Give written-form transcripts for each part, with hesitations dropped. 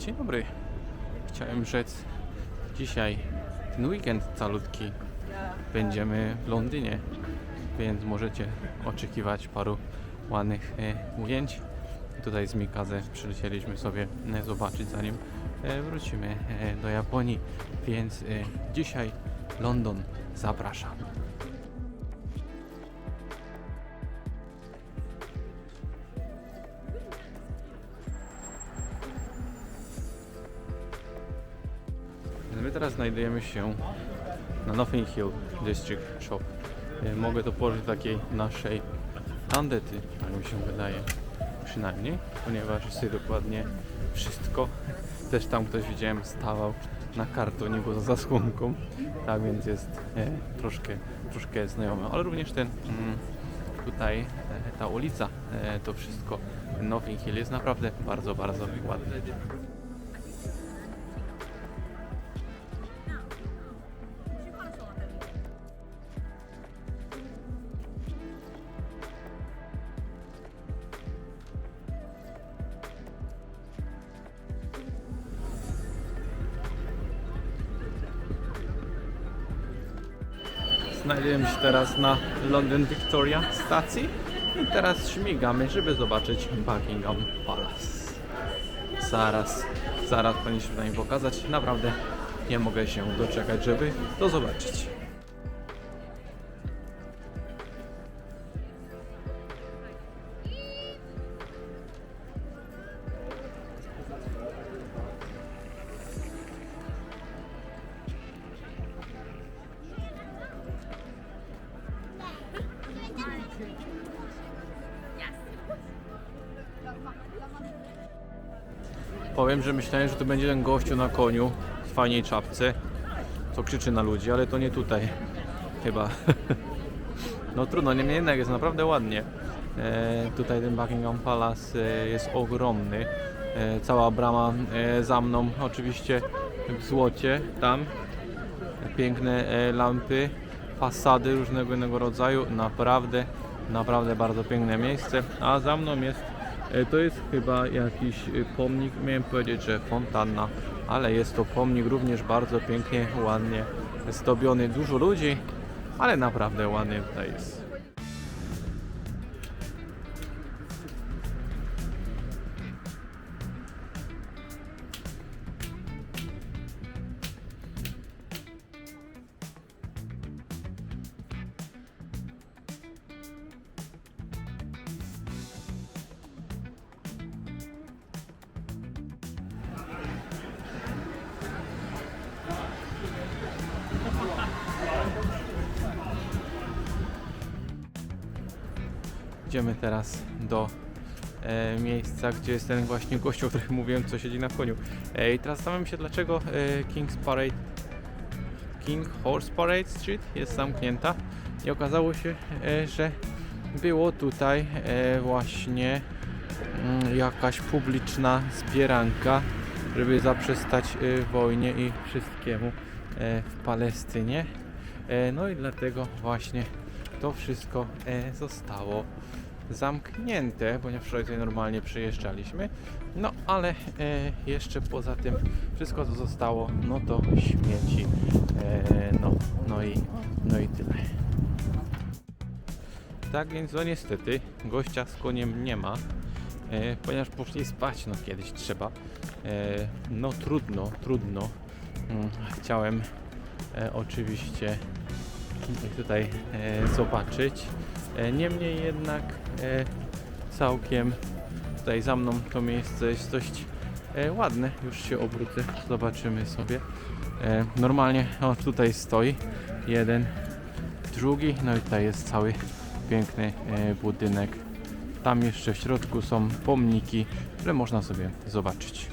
Dzień dobry. Chciałem rzec, dzisiaj ten weekend calutki będziemy w Londynie, więc możecie oczekiwać paru ładnych ujęć. Tutaj z Mikaze przylecieliśmy sobie zobaczyć, zanim wrócimy do Japonii, więc dzisiaj Londyn, zapraszam. My teraz znajdujemy się na Notting Hill District Shop. Mogę to położyć takiej naszej tandety, tak mi się wydaje, przynajmniej, ponieważ jest tutaj dokładnie wszystko. Też tam ktoś, widziałem, stawał na kartoniku za zasłonką, tak więc jest troszkę znajomy, ale również ten tutaj ta ulica, to wszystko, Notting Hill jest naprawdę bardzo ładny. Znajdujemy się teraz na London Victoria stacji i teraz śmigamy, żeby zobaczyć Buckingham Palace. Zaraz powinniśmy na nim pokazać. Naprawdę nie mogę się doczekać, żeby to zobaczyć. Powiem, że myślałem, że to będzie ten gościu na koniu w fajnej czapce, co krzyczy na ludzi, ale to nie tutaj chyba. No trudno, niemniej jednak jest naprawdę ładnie. Tutaj ten Buckingham Palace jest ogromny. Cała brama za mną oczywiście w złocie, tam piękne lampy, fasady różnego innego rodzaju, naprawdę bardzo piękne miejsce, a za mną jest to jest chyba jakiś pomnik, miałem powiedzieć, że fontanna, ale jest to pomnik również bardzo pięknie, ładnie zdobiony, dużo ludzi, ale naprawdę ładnie tutaj jest. Idziemy teraz do miejsca, gdzie jest ten właśnie gościu, o którym mówiłem, co siedzi na koniu. I teraz zastanawiam się, dlaczego King Horse Parade Street jest zamknięta. I okazało się, że było tutaj właśnie jakaś publiczna zbieranka, żeby zaprzestać wojnie i wszystkiemu w Palestynie. No i dlatego właśnie to wszystko zostało zamknięte, ponieważ wczoraj tutaj normalnie przejeżdżaliśmy. No ale jeszcze poza tym wszystko co zostało, no to śmieci. No i tyle. Tak więc no niestety gościa z koniem nie ma, ponieważ poszli spać, no kiedyś trzeba. No trudno. Chciałem oczywiście tutaj zobaczyć. Niemniej jednak całkiem tutaj za mną to miejsce jest dość ładne. Już się obrócę, zobaczymy sobie. Normalnie tutaj stoi jeden, drugi, no i tutaj jest cały piękny budynek. Tam jeszcze w środku są pomniki, które można sobie zobaczyć.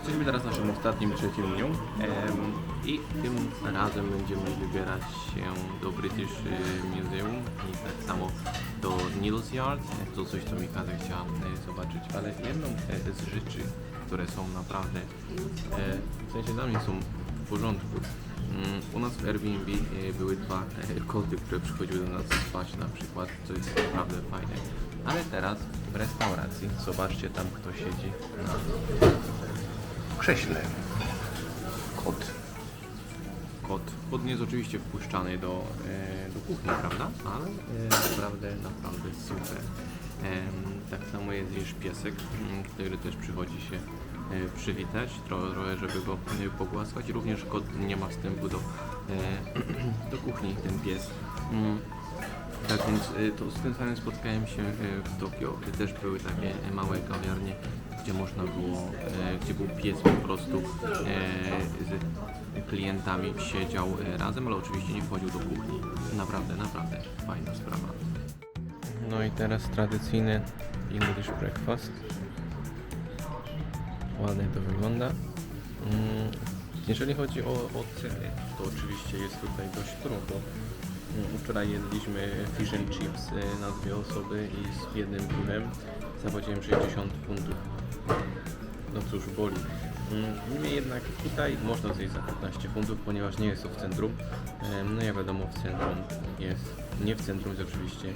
Jesteśmy teraz w naszym ostatnim, trzecim dniu i tym razem będziemy wybierać się do British Museum i tak samo do Neal's Yard. To coś, co Mikaza chciała zobaczyć, ale jedną z rzeczy, które są naprawdę, w sensie dla mnie są w porządku. U nas w Airbnb były dwa koty, które przychodziły do nas spać na przykład, co jest naprawdę fajne. Ale teraz w restauracji, zobaczcie tam kto siedzi na krześle. Kot. Kot nie jest oczywiście wpuszczany do kuchni, prawda? Ale naprawdę super. Tak samo jest też piesek, który też przychodzi się przywitać, trochę żeby go pogłaskać. Również kot nie ma wstępu do kuchni, ten pies. Tak więc to z tym samym spotkałem się w Tokio, gdzie też były takie małe kawiarnie, gdzie można było, gdzie był pies po prostu z klientami siedział razem, ale oczywiście nie wchodził do kuchni. Naprawdę fajna sprawa. No i teraz tradycyjny English breakfast. Ładnie to wygląda. Jeżeli chodzi o ceny, to oczywiście jest tutaj dość drogo. Wczoraj jedliśmy fish and chips na dwie osoby i z jednym piwem zapłaciłem 60 funtów. No cóż, boli. Niemniej jednak tutaj można zjeść za 15 funtów, ponieważ nie jest to w centrum. No jak wiadomo, w centrum jest, nie w centrum jest oczywiście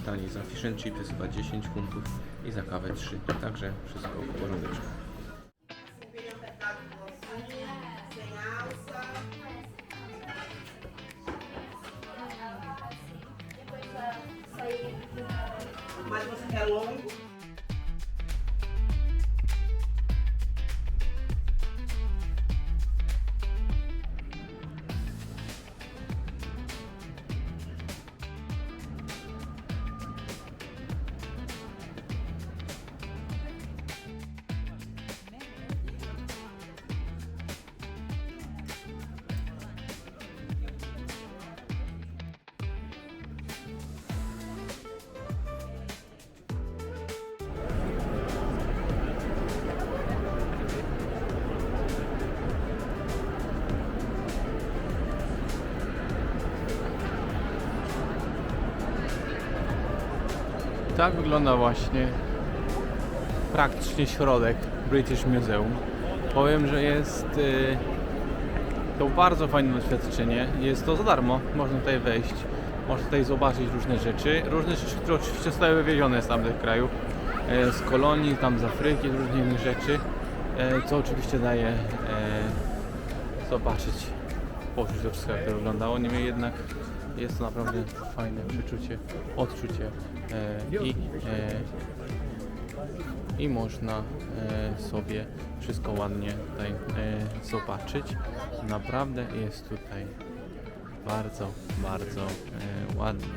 taniej. Za fish and chips jest chyba 10 funtów i za kawę 3. Także wszystko w porządku. Mas você quer longo? Tak wygląda właśnie praktycznie środek British Museum. Powiem, że jest to bardzo fajne doświadczenie. Jest to za darmo, można tutaj wejść, można tutaj zobaczyć różne rzeczy, które oczywiście zostały wywiezione z tamtych krajów, z kolonii, tam z Afryki, z różnych innych rzeczy, co oczywiście daje zobaczyć, poczuć to wszystko, jak to wyglądało. Niemniej jednak jest to naprawdę fajne odczucie i można sobie wszystko ładnie tutaj zobaczyć. Naprawdę jest tutaj bardzo ładnie.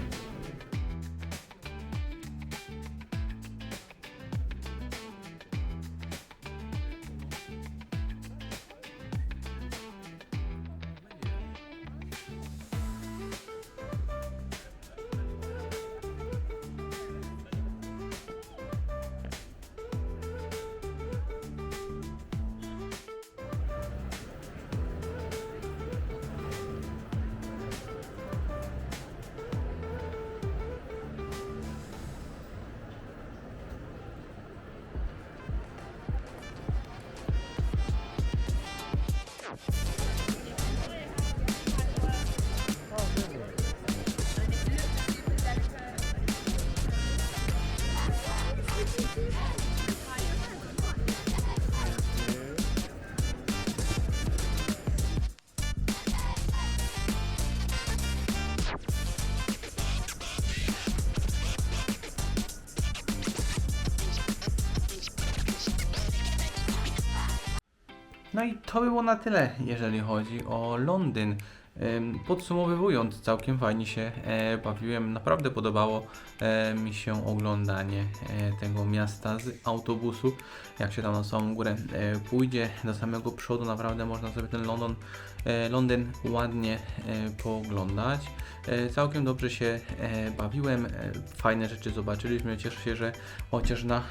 No i to było na tyle, jeżeli chodzi o Londyn. Podsumowując, całkiem fajnie się bawiłem, naprawdę podobało mi się oglądanie tego miasta z autobusu, jak się tam na samą górę pójdzie, do samego przodu, naprawdę można sobie ten Londyn ładnie pooglądać. Całkiem dobrze się bawiłem, fajne rzeczy zobaczyliśmy, cieszę się, że chociaż na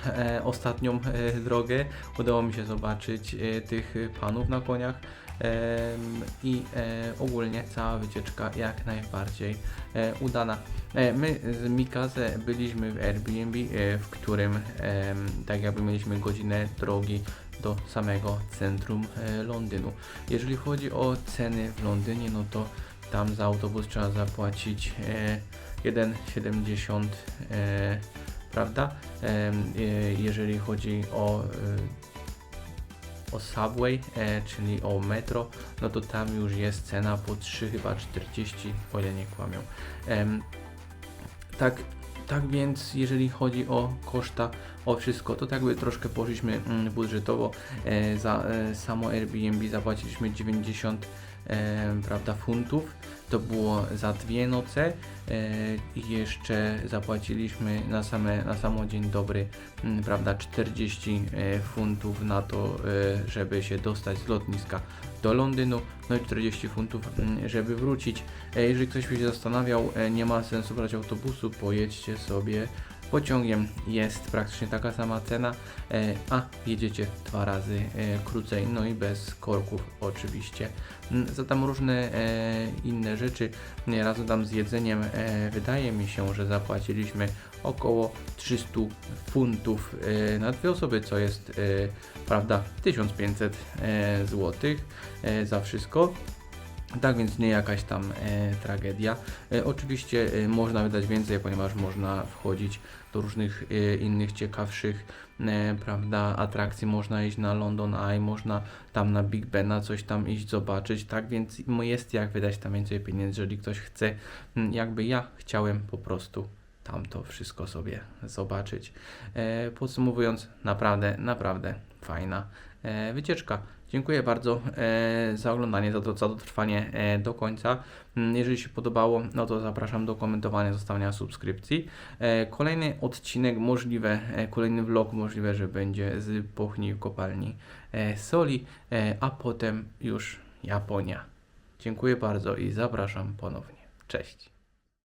ostatnią drogę udało mi się zobaczyć tych panów na koniach. I ogólnie cała wycieczka jak najbardziej udana. My z Mikaze byliśmy w Airbnb, w którym tak jakby mieliśmy godzinę drogi do samego centrum Londynu. Jeżeli chodzi o ceny w Londynie, no to tam za autobus trzeba zapłacić 1,70, prawda? Jeżeli chodzi o Subway, czyli o metro, no to tam już jest cena po 3 chyba 40, o ile nie kłamią. Tak więc jeżeli chodzi o koszta, o wszystko, to tak by troszkę poszliśmy budżetowo. Za samo Airbnb zapłaciliśmy 90 prawda, funtów. To było za 2 noce i jeszcze zapłaciliśmy na samo dzień dobry, prawda, 40 funtów na to, żeby się dostać z lotniska do Londynu, no i 40 funtów, żeby wrócić. Jeżeli ktoś by się zastanawiał, nie ma sensu brać autobusu, pojedźcie sobie pociągiem, jest praktycznie taka sama cena, a jedziecie 2 razy krócej, no i bez korków oczywiście. Za tam różne inne rzeczy, razem tam z jedzeniem, wydaje mi się, że zapłaciliśmy około 300 funtów na 2 osoby, co jest prawda 1500 złotych za wszystko. Tak więc nie jakaś tam tragedia. Oczywiście można wydać więcej, ponieważ można wchodzić do różnych innych ciekawszych prawda, atrakcji. Można iść na London Eye, można tam na Big Bena coś tam iść zobaczyć. Tak więc jest jak wydać tam więcej pieniędzy, jeżeli ktoś chce, jakby ja chciałem po prostu tam to wszystko sobie zobaczyć. Podsumowując, naprawdę fajna wycieczka. Dziękuję bardzo za oglądanie, za dotrwanie do końca. Jeżeli się podobało, no to zapraszam do komentowania, zostawiania subskrypcji. Kolejny odcinek możliwe, kolejny vlog możliwe, że będzie z Bochni w kopalni soli, a potem już Japonia. Dziękuję bardzo i zapraszam ponownie. Cześć.